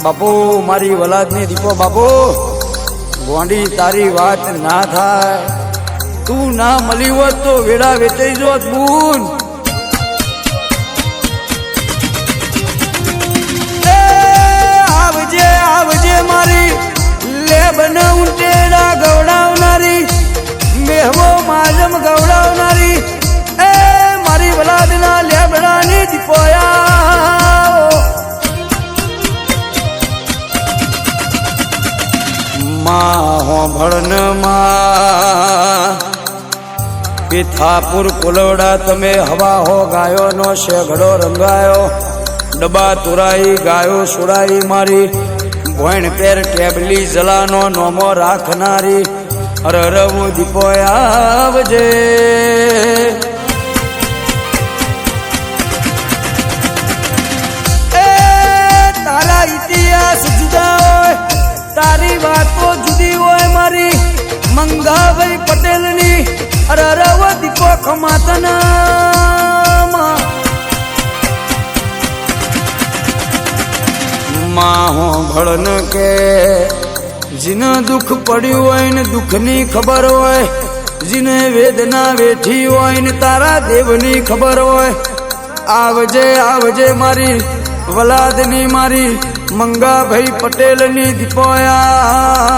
બાપુ મારી વલાદની દીપો બાપુ ગોંડી તારી વાત ના થાય તું ના મળી હોત તો વેડા વેચાઈ જોત બૂન આવજે આવજે મારી લેબન ઊંટેડા ગવડાવનારી મેહવો માજમ ગવડાવનારી એ મારી વલાદના લેબડાની દીપોયા માં હોંભળન માં પિથાપુર કુલવડા તમે હવા હો ગાયો નો શેઘડો રંગાયો ડબ્બા તુરાઈ ગાયો સુરાઈ મારી ભોણ પેર ટેબલી જલાનો નોમો રાખનારી અરરવું દીપો આવજે એ તારા ઇતિહાસ જુદા હોય તારી વાતો જુદી હોય મારી મંગાભાઈ પટેલની અરરવ દીપો ખમાતના માં હોંભળન કે જીને દુઃખ પડ્યું હોય ને દુઃખની ખબર હોય જીને વેદના વેઠી હોય ને તારા દેવની ખબર હોય આવજે આવજે મારી વલાદની મારી મંગાભાઈ પટેલની દીપોયા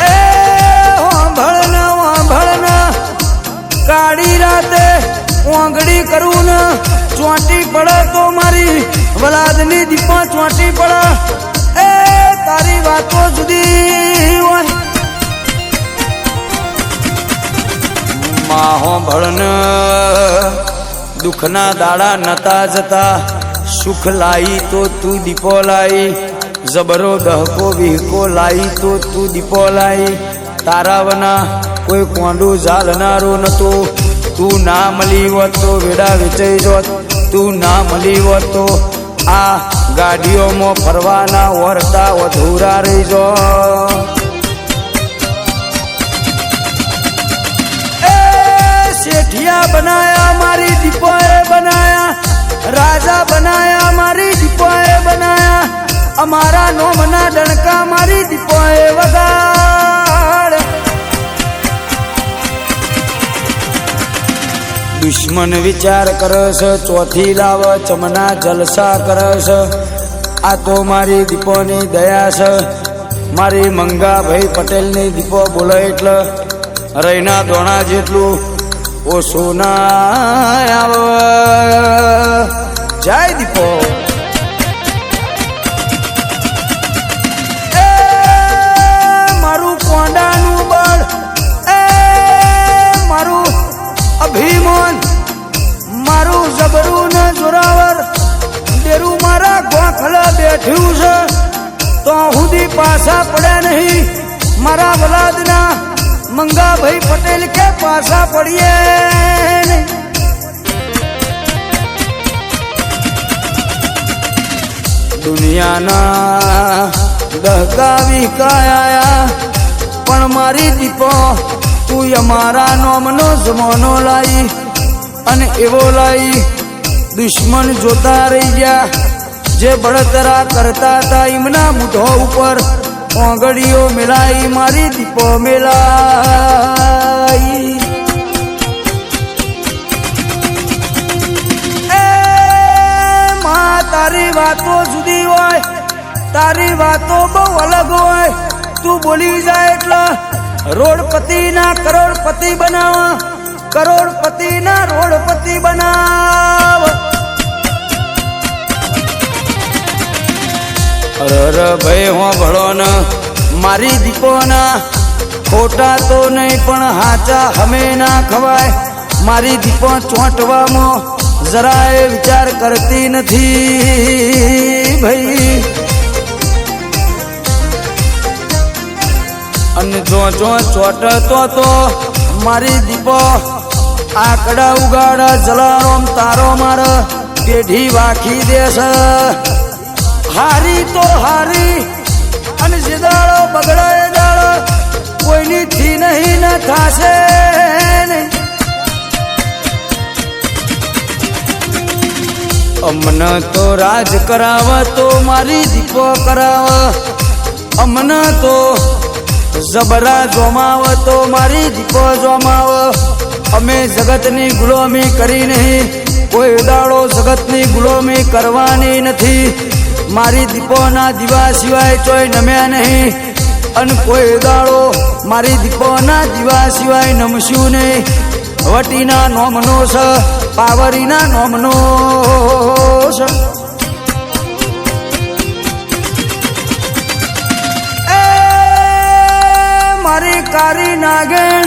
એ હોંભળના હોંભળના કાળી રાતે ઓંગળી કરું ને ચોંટી પડે તો મારી વલાદની દીપો ચોંટી પડે એ તારી વાતો જુદી હોય માં હોંભળન દુઃખના દાડા નતા જતા સુખ લાઈ તો તું દીપો લાઈ જબરો દહકો વિહકો લાઈ તો તું દીપો લાઈ તારાવના કોઈ કોંડું ઝાલનારો નતો તું ના મળી હોત તો વેડા વેચાઈ જોત તું ના મળી હોત તો આ ગાડીઓમાં ફરવાના વરતા અધૂરા રહી જો શેઠિયા બનાયા મારી દીપોએ બનાયા રાજા બનાયા મારી દીપોએ બનાયા અમારા નોમના ડણકા મારી દીપોએ વગાડ દુશ્મન વિચાર કરસ ચોથી લાવ ચમના જલસા કરસ આ તો મારી દીપોની દયા છે મારી મંગાભાઈ પટેલની દીપો બોલો એટલે રૈના દોણા જેટલું ઓછું ના આવ જય દીપો એ મારું કોંડાનું બળ એ મારું અભિમાન મારું જબરું ને જોરાવર ડેરું મારા ગોખલા બેઠ્યું છે તો સુધી પાછા પડ્યા નહીં મારા વલાદના મંગાભાઈ પટેલ કે પાછા પડીએ નહીં દુનિયાના દહકા વિકાયા પણ મારી દીપો તું અમારા નોમનો જમાનો લાઈ અને એવો લાઈ દુશ્મન જોતા રહી ગયા જે બળતરા કરતા હતા એમના મૂઢો ઉપર ઓંગળીઓ મેલાઈ મારી દીપો મેલાઈ એ માં તારી વાતો જુદી હોય તારી વાતો બહુ અલગ હોય તું બોલી જાય એટલે રોડપતિ ના કરોડપતિ બનાવ કરોડપતિ ના રોડપતિ બનાવ અરર ભાઈ હો ભળો ને મારી દીપોના ખોટા તો નહીં પણ હાચા હમે ના ખવાય મારી દીપો ચોંટવામાં જરાય વિચાર કરતી નથી ભાઈ અને જો જો ચોટતો તો મારી દીપો આકડા ઉગાડા જલારોમ તારો માર પેઢી વાખી દેશે હારી તો હારી અને જે દાડો બગડે દાડો કોઈની થી નહીં ન થાશે નહીં અમન તો રાજ કરાવ તો મારી દીપો કરાવ, અમન તો જબરા જોમાવ તો મારી દીપો જોમાવ. અમે જગતની ગુલામી કરી નહીં, કોઈ દાડો જગતની ગુલામી કરવાની નથી. મારી દીપોના દીવા સિવાય ચોય નમ્યા નહીં, અને કોઈ દાડો મારી દીપોના દીવા સિવાય નમશું નહીં. વટીના નોમનો છે, પાવરીના નોમનો છે. મારી કારી નાગણ,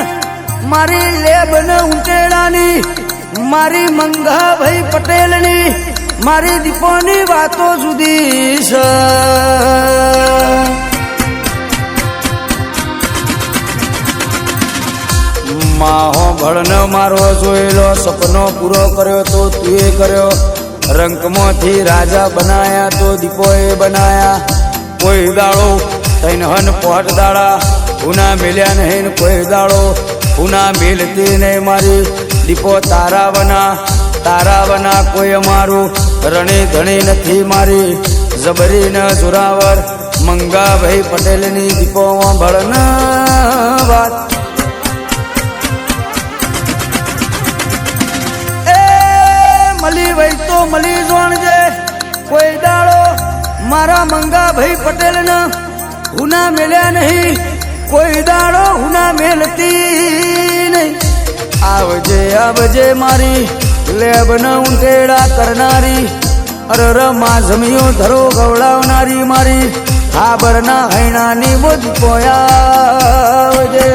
મારી લેબન ઉંટેડાની, મારી મંગાભાઈ પટેલની, મારી દીપોની વાતો જુદી છે. માહો ભળન મારો જોયેલો સપનો પૂરો કર્યો તો તુએ કર્યો. રંકમાંથી રાજા બનાયા તો દીપોએ બનાયા. કોઈ દાડો તૈન હન પોટ દાડા ઉના મેલ્યા નહીં, કોઈ દાડો ઉના મેલતી નહીં. મારી દીપો તારાવના કોઈ અમારું રણી ધણી નથી. મારી જબરી ન જોરાવર મંગાભાઈ પટેલની દીપો ભળન વાત. મળી વઈ તો મળી જોણજે, કોઈ દાડો મારા મંગાભાઈ પટેલને હુના મેલ્યા નહીં, કોઈ દાડો હુના મેલતી નહીં. આવજે આવજે મારી લેબન ઉંટેડા કરનારી, અરર માં જમીઓ ધરો ગવડાવનારી, મારી હાબરના હૈણાની બોધ પોયા આવજે.